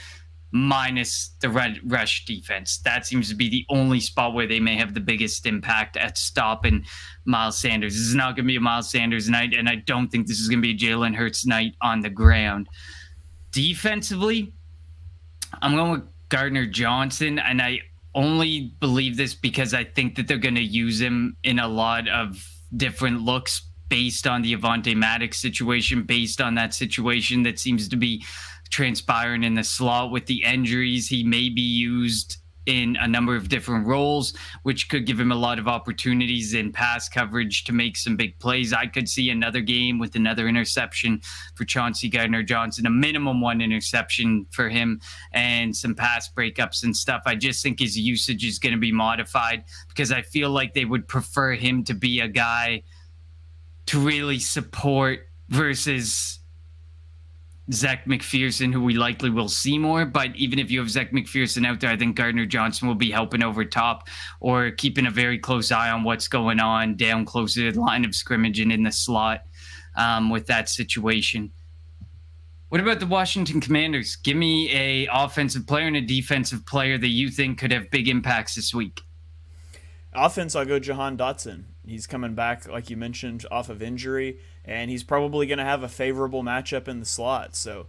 minus the rush defense. That seems to be the only spot where they may have the biggest impact at stopping Miles Sanders. This is not going to be a Miles Sanders night, and I don't think this is going to be a Jalen Hurts night on the ground. Defensively, I'm going with Gardner Johnson, and I only believe this because I think that they're going to use him in a lot of different looks based on the Avonte Maddox situation, based on that situation that seems to be transpiring in the slot with the injuries. He may be used in a number of different roles, which could give him a lot of opportunities in pass coverage to make some big plays. I could see another game with another interception for Chauncey Gardner-Johnson, a minimum one interception for him, and some pass breakups and stuff. I just think his usage is going to be modified because I feel like they would prefer him to be a guy to really support versus Zach McPherson, who we likely will see more. But even if you have Zach McPherson out there, I think Gardner Johnson will be helping over top or keeping a very close eye on what's going on down closer to the line of scrimmage and in the slot with that situation. What about the Washington Commanders? Give me a offensive player and a defensive player that you think could have big impacts this week. Offense, I'll go Jahan Dotson. He's coming back, like you mentioned, off of injury, and he's probably going to have a favorable matchup in the slot. So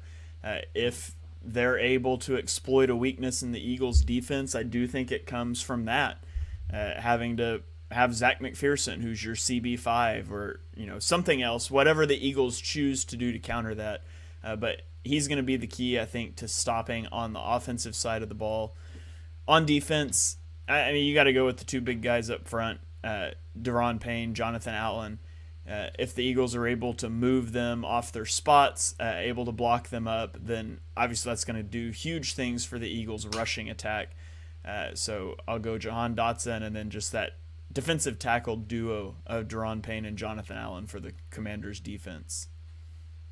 if they're able to exploit a weakness in the Eagles' defense, I do think it comes from that, having to have Zach McPherson, who's your CB5, or something else, whatever the Eagles choose to do to counter that. But he's going to be the key, I think, to stopping on the offensive side of the ball. On defense, I mean, you got to go with the two big guys up front, Daron Payne, Jonathan Allen. If the Eagles are able to move them off their spots, able to block them up, then obviously that's going to do huge things for the Eagles' rushing attack. So I'll go Jahan Dotson and then just that defensive tackle duo of Daron Payne and Jonathan Allen for the Commanders' defense.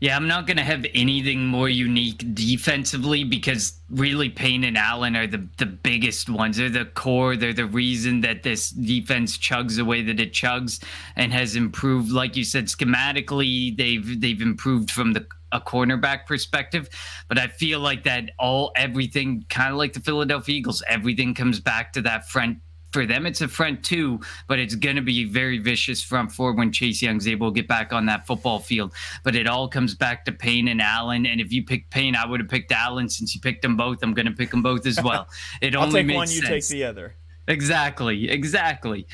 Yeah, I'm not going to have anything more unique defensively because really Payne and Allen are the biggest ones. They're the core. They're the reason that this defense chugs the way that it chugs and has improved. Like you said, schematically, they've improved from a cornerback perspective. But I feel like that everything, kind of like the Philadelphia Eagles, everything comes back to that front. For them, it's a front two, but it's going to be a very vicious front four when Chase Young's able to get back on that football field. But it all comes back to Payne and Allen. And if you pick Payne, I would have picked Allen. Since you picked them both, I'm going to pick them both as well. It I'll only take makes one, you sense. take the other. Exactly.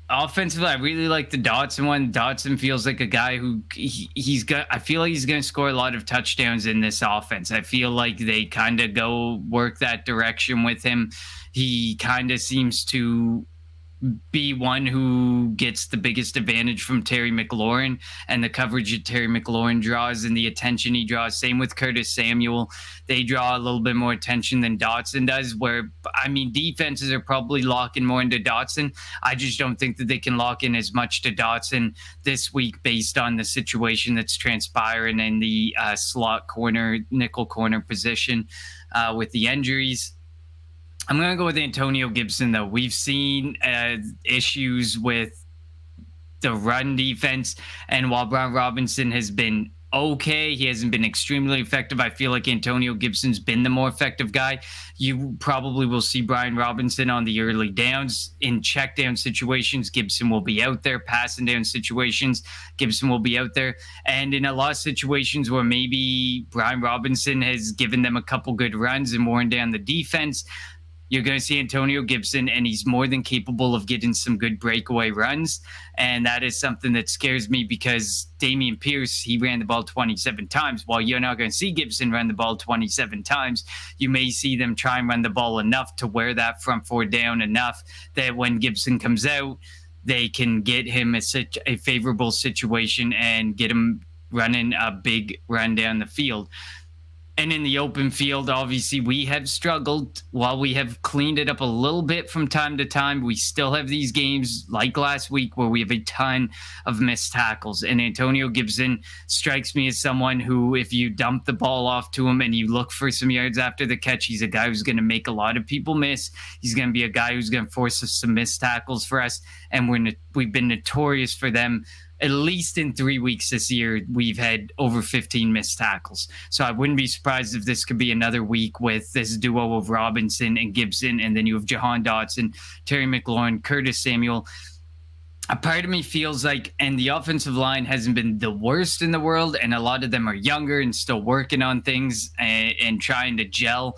Offensively, I really like the Dotson one. Dotson feels like a guy who he's got. I feel like he's going to score a lot of touchdowns in this offense. I feel like they kind of go work that direction with him. He kind of seems to be one who gets the biggest advantage from Terry McLaurin and the coverage that Terry McLaurin draws and the attention he draws. Same with Curtis Samuel. They draw a little bit more attention than Dotson does, where, I mean, defenses are probably locking more into Dotson. I just don't think that they can lock in as much to Dotson this week based on the situation that's transpiring in the slot corner, nickel corner position with the injuries. I'm going to go with Antonio Gibson, though. We've seen issues with the run defense, and while Brian Robinson has been okay, he hasn't been extremely effective. I feel like Antonio Gibson's been the more effective guy. You probably will see Brian Robinson on the early downs. In check down situations, Gibson will be out there. Passing down situations, Gibson will be out there. And in a lot of situations where maybe Brian Robinson has given them a couple good runs and worn down the defense, you're going to see Antonio Gibson, and he's more than capable of getting some good breakaway runs. And that is something that scares me because Dameon Pierce, he ran the ball 27 times. While you're not going to see Gibson run the ball 27 times, you may see them try and run the ball enough to wear that front four down enough that when Gibson comes out, they can get him a favorable situation and get him running a big run down the field. And in the open field, obviously, we have struggled. While we have cleaned it up a little bit from time to time, we still have these games like last week where we have a ton of missed tackles. And Antonio Gibson strikes me as someone who, if you dump the ball off to him and you look for some yards after the catch, he's a guy who's going to make a lot of people miss. He's going to be a guy who's going to force us some missed tackles for us. And we've been notorious for them. At least in 3 weeks this year, we've had over 15 missed tackles. So I wouldn't be surprised if this could be another week with this duo of Robinson and Gibson, and then you have Jahan Dotson, Terry McLaurin, Curtis Samuel. A part of me feels like, and the offensive line hasn't been the worst in the world, and a lot of them are younger and still working on things and trying to gel.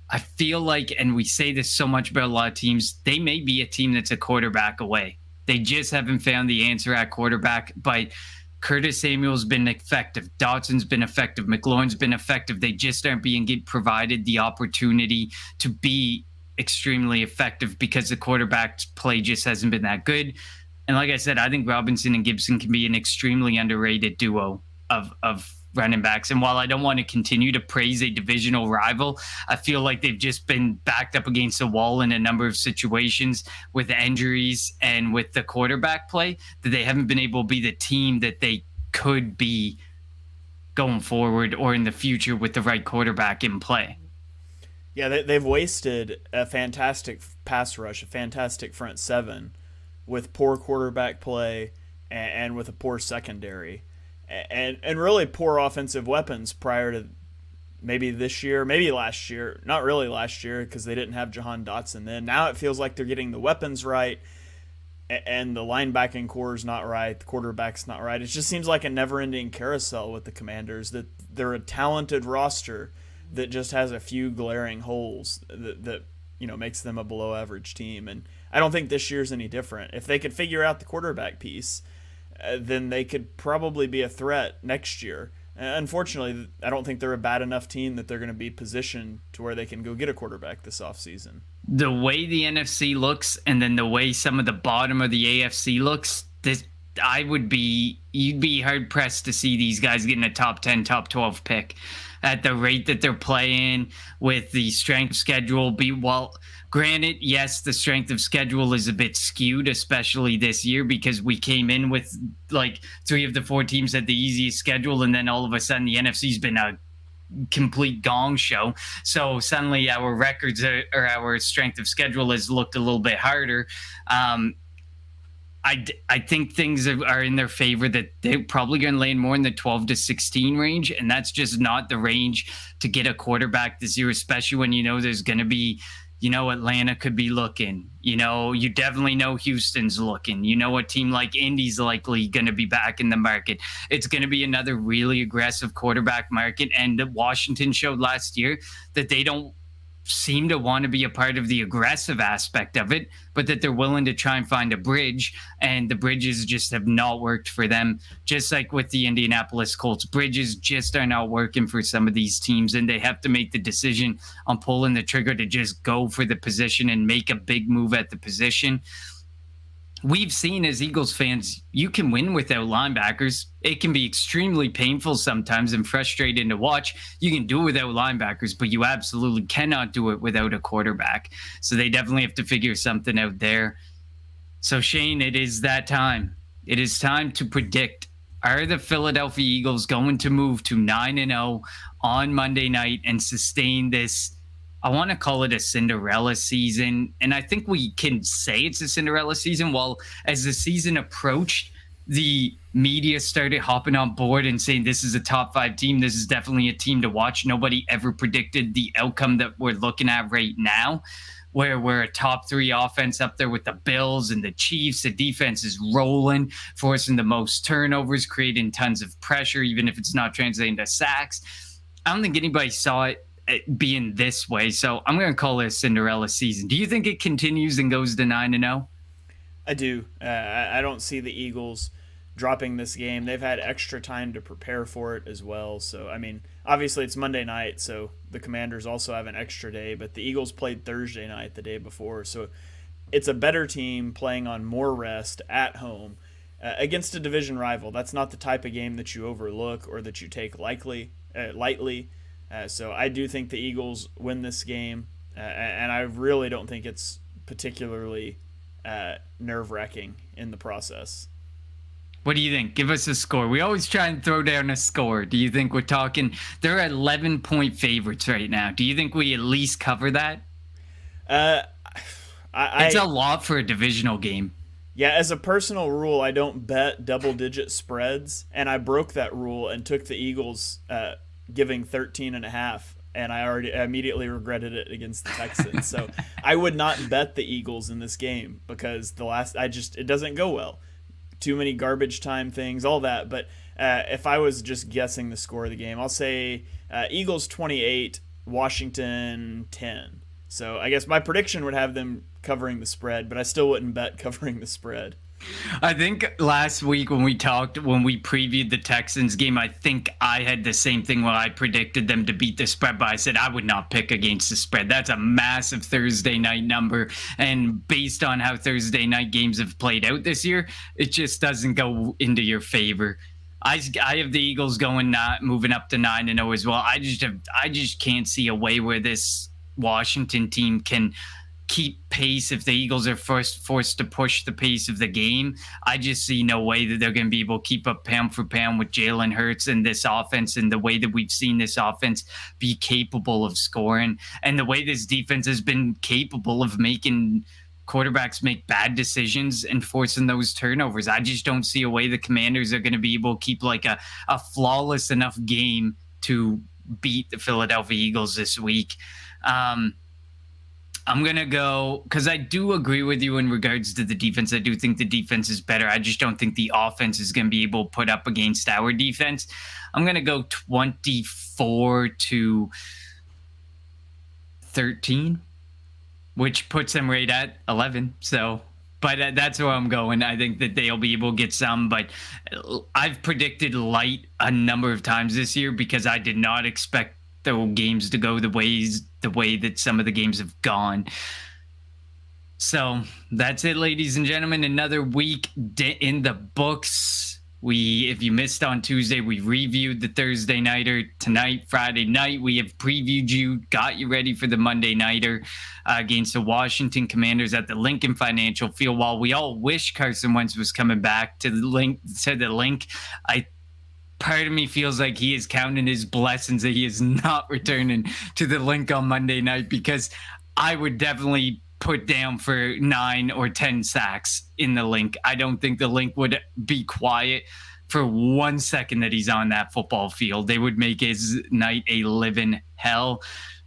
I feel like, and we say this so much about a lot of teams, they may be a team that's a quarterback away. They just haven't found the answer at quarterback, but Curtis Samuel's been effective. Dotson's been effective. McLaurin's been effective. They just aren't being provided the opportunity to be extremely effective because the quarterback play just hasn't been that good. And like I said, I think Robinson and Gibson can be an extremely underrated duo of running backs. And while I don't want to continue to praise a divisional rival, I feel like they've just been backed up against a wall in a number of situations with injuries and with the quarterback play that they haven't been able to be the team that they could be going forward or in the future with the right quarterback in play. Yeah, they've wasted a fantastic pass rush, a fantastic front seven with poor quarterback play and with a poor secondary. And really poor offensive weapons prior to maybe this year, maybe last year. Not really last year because they didn't have Jahan Dotson then. Now it feels like they're getting the weapons right and the linebacking core is not right. The quarterback's not right. It just seems like a never-ending carousel with the Commanders, that they're a talented roster that just has a few glaring holes that makes them a below-average team. And I don't think this year's any different. If they could figure out the quarterback piece, then they could probably be a threat next year. Unfortunately, I don't think they're a bad enough team that they're going to be positioned to where they can go get a quarterback this offseason. The way the NFC looks and then the way some of the bottom of the AFC looks, you'd be hard pressed to see these guys getting a top 10, top 12 pick at the rate that they're playing with the strength schedule. Granted, yes, the strength of schedule is a bit skewed, especially this year, because we came in with like 3 of the 4 teams had the easiest schedule, and then all of a sudden the NFC's been a complete gong show. So suddenly our records or our strength of schedule has looked a little bit harder. I think things are in their favor, that they're probably going to land more in the 12 to 16 range, and that's just not the range to get a quarterback this year, especially when there's going to be, Atlanta could be looking. You definitely know Houston's looking. A team like Indy's likely going to be back in the market. It's going to be another really aggressive quarterback market, and Washington showed last year that they don't seem to want to be a part of the aggressive aspect of it, but that they're willing to try and find a bridge, and the bridges just have not worked for them. Just like with the Indianapolis Colts, bridges just are not working for some of these teams, and they have to make the decision on pulling the trigger to just go for the position and make a big move at the position. We've seen as Eagles fans, you can win without linebackers. It can be extremely painful sometimes and frustrating to watch. You can do it without linebackers, but you absolutely cannot do it without a quarterback. So they definitely have to figure something out there. So Shane, it is that time. It is time to predict. Are the Philadelphia Eagles going to move to 9-0 on Monday night and sustain this? I want to call it a Cinderella season, and I think we can say it's a Cinderella season. Well, as the season approached, the media started hopping on board and saying this is a top 5 team. This is definitely a team to watch. Nobody ever predicted the outcome that we're looking at right now, where we're a top 3 offense up there with the Bills and the Chiefs. The defense is rolling, forcing the most turnovers, creating tons of pressure, even if it's not translating to sacks. I don't think anybody saw it being this way, so I'm going to call it a Cinderella season. Do you think it continues and goes to 9-0? I do. I don't see the Eagles dropping this game. They've had extra time to prepare for it as well. So, I mean, obviously it's Monday night, so the Commanders also have an extra day, but the Eagles played Thursday night the day before. So it's a better team playing on more rest at home against a division rival. That's not the type of game that you overlook or that you take lightly. So I do think the Eagles win this game, and I really don't think it's particularly nerve-wracking in the process. What do you think? Give us a score. We always try and throw down a score. Do you think we're talking – they're 11-point favorites right now. Do you think we at least cover that? It's a lot for a divisional game. Yeah, as a personal rule, I don't bet double-digit spreads, and I broke that rule and took the Eagles giving 13.5, and I immediately regretted it against the Texans. So I would not bet the Eagles in this game because it doesn't go well. Too many garbage time things, all that. But if I was just guessing the score of the game, I'll say Eagles 28, Washington 10. So I guess my prediction would have them covering the spread, but I still wouldn't bet covering the spread. I think last week when we previewed the Texans game, I think I had the same thing where I predicted them to beat the spread, but I said I would not pick against the spread. That's a massive Thursday night number, and based on how Thursday night games have played out this year, it just doesn't go into your favor. I have the Eagles moving up to 9-0 as well. I just can't see a way where this Washington team can keep pace if the Eagles are forced to push the pace of the game. I just see no way that they're going to be able to keep up pound for pound with Jalen Hurts and this offense, and the way that we've seen this offense be capable of scoring, and the way this defense has been capable of making quarterbacks make bad decisions and forcing those turnovers. I just don't see a way the Commanders are going to be able to keep like a flawless enough game to beat the Philadelphia Eagles this week. I'm going to go, because I do agree with you in regards to the defense. I do think the defense is better. I just don't think the offense is going to be able to put up against our defense. I'm going to go 24-13, which puts them right at 11. So, but that's where I'm going. I think that they'll be able to get some, but I've predicted light a number of times this year because I did not expect the games to go the way that some of the games have gone. So that's it, ladies and gentlemen. Another week in the books. If you missed on Tuesday, we reviewed the Thursday nighter. Tonight, Friday night, we have previewed you, got you ready for the Monday nighter against the Washington Commanders at the Lincoln Financial Field. While we all wish Carson Wentz was coming back to the link, part of me feels like he is counting his blessings that he is not returning to the Link on Monday night, because I would definitely put down for 9 or 10 sacks in the Link. I don't think the Link would be quiet for 1 second that he's on that football field. They would make his night a living hell.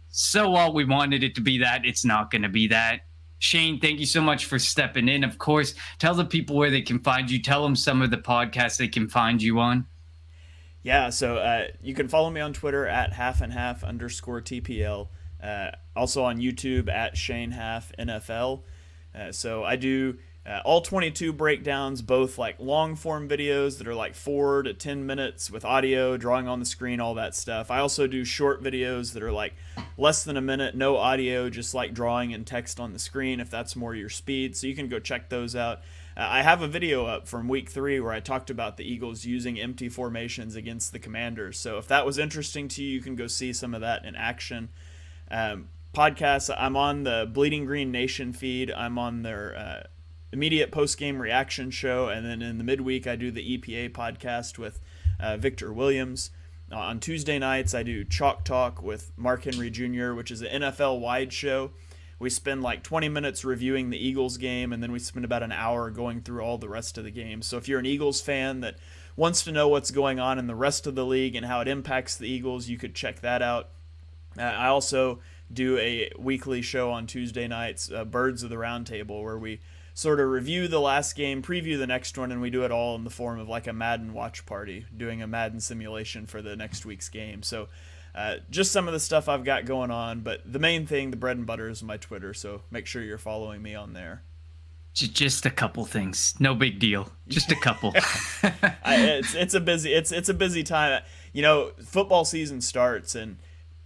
So while we wanted it to be that, it's not going to be that. Shane, thank you so much for stepping in. Of course, tell the people where they can find you. Tell them some of the podcasts they can find you on. Yeah, so you can follow me on Twitter at halfandhalf_TPL. Also on YouTube at Shane Haff NFL. So I do all 22 breakdowns, both like long form videos that are like 4 to 10 minutes with audio, drawing on the screen, all that stuff. I also do short videos that are like less than a minute, no audio, just like drawing and text on the screen if that's more your speed. So you can go check those out. I have a video up from week 3 where I talked about the Eagles using empty formations against the Commanders. So if that was interesting to you, you can go see some of that in action. Podcasts, I'm on the Bleeding Green Nation feed. I'm on their immediate post-game reaction show. And then in the midweek, I do the EPA podcast with Victor Williams. On Tuesday nights, I do Chalk Talk with Mark Henry Jr., which is an NFL-wide show. We spend like 20 minutes reviewing the Eagles game, and then we spend about an hour going through all the rest of the game. So if you're an Eagles fan that wants to know what's going on in the rest of the league and how it impacts the Eagles, you could check that out. I also do a weekly show on Tuesday nights, Birds of the Round Table, where we sort of review the last game, preview the next one, and we do it all in the form of like a Madden watch party, doing a Madden simulation for the next week's game. So just some of the stuff I've got going on, but the main thing, the bread and butter, is my Twitter, so make sure you're following me on there. Just a couple things, no big deal. Just a couple. It's a busy time. You know, football season starts, and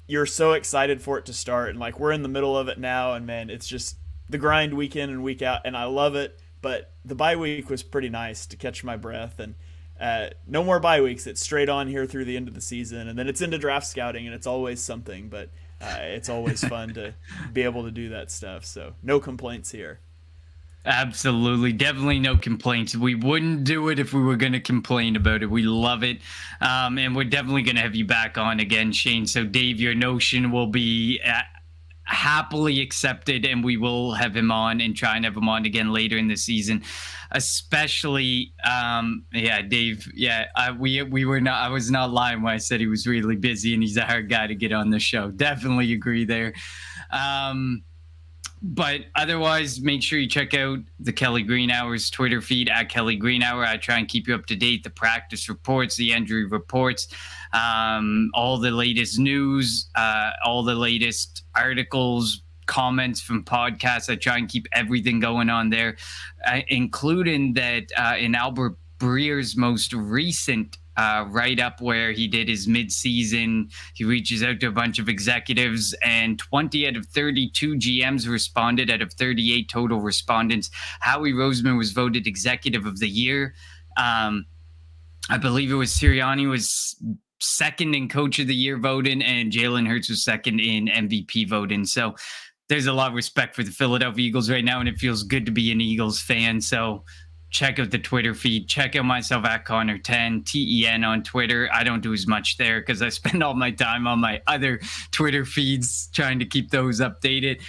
you're so excited for it to start, and like we're in the middle of it now, and man, it's just the grind week in and week out, and I love it. But the bye week was pretty nice to catch my breath, and no more bye weeks. It's straight on here through the end of the season, and then it's into draft scouting, and it's always something, but it's always fun to be able to do that stuff. So no complaints here. Absolutely. Definitely no complaints. We wouldn't do it if we were going to complain about it. We love it. And we're definitely going to have you back on again, Shane. So Dave, your notion will be happily accepted, and we will have him on and try and have him on again later in the season. Especially, Dave. Yeah, we were not. I was not lying when I said he was really busy, and he's a hard guy to get on the show. Definitely agree there. But otherwise, make sure you check out the Kelly Greenhour's Twitter feed at Kelly Greenhour. I try and keep you up to date. The practice reports, the injury reports, all the latest news, all the latest articles, comments from podcasts. I try and keep everything going on there, including that in Albert Breer's most recent write-up where he did his mid-season. He reaches out to a bunch of executives, and 20 out of 32 GMs responded out of 38 total respondents. Howie Roseman was voted Executive of the Year. I believe it was Sirianni was second in Coach of the Year voting, and Jalen Hurts was second in MVP voting. So there's a lot of respect for the Philadelphia Eagles right now, and it feels good to be an Eagles fan. So check out the Twitter feed. Check out myself at Connor10, TEN on Twitter. I don't do as much there because I spend all my time on my other Twitter feeds trying to keep those updated.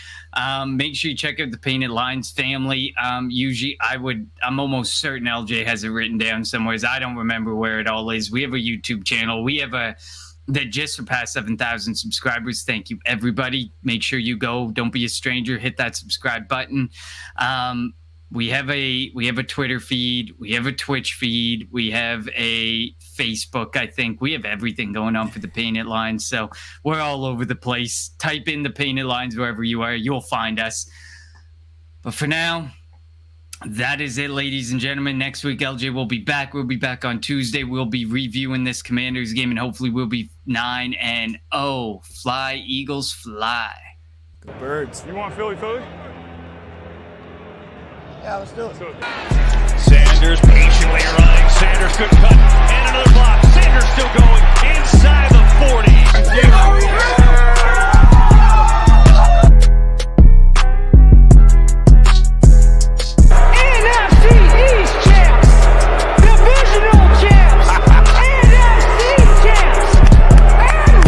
Make sure you check out the Painted Lines family. Usually I'm almost certain LJ has it written down somewhere. I don't remember where it all is. We have a YouTube channel. We have that just surpassed 7,000 subscribers. Thank you, everybody. Make sure you go. Don't be a stranger. Hit that subscribe button. We have a Twitter feed. We have a Twitch feed. We have a Facebook. I think we have everything going on for the Painted Lines. So we're all over the place. Type in the Painted Lines wherever you are. You'll find us. But for now, that is it, ladies and gentlemen. Next week, LJ will be back. We'll be back on Tuesday. We'll be reviewing this Commanders game, and hopefully we'll be 9-0. Fly, Eagles, fly. Go Birds. You want Philly? Yeah, let's do it. Sanders patiently running. Sanders good cut and another block. Sanders still going inside the 40.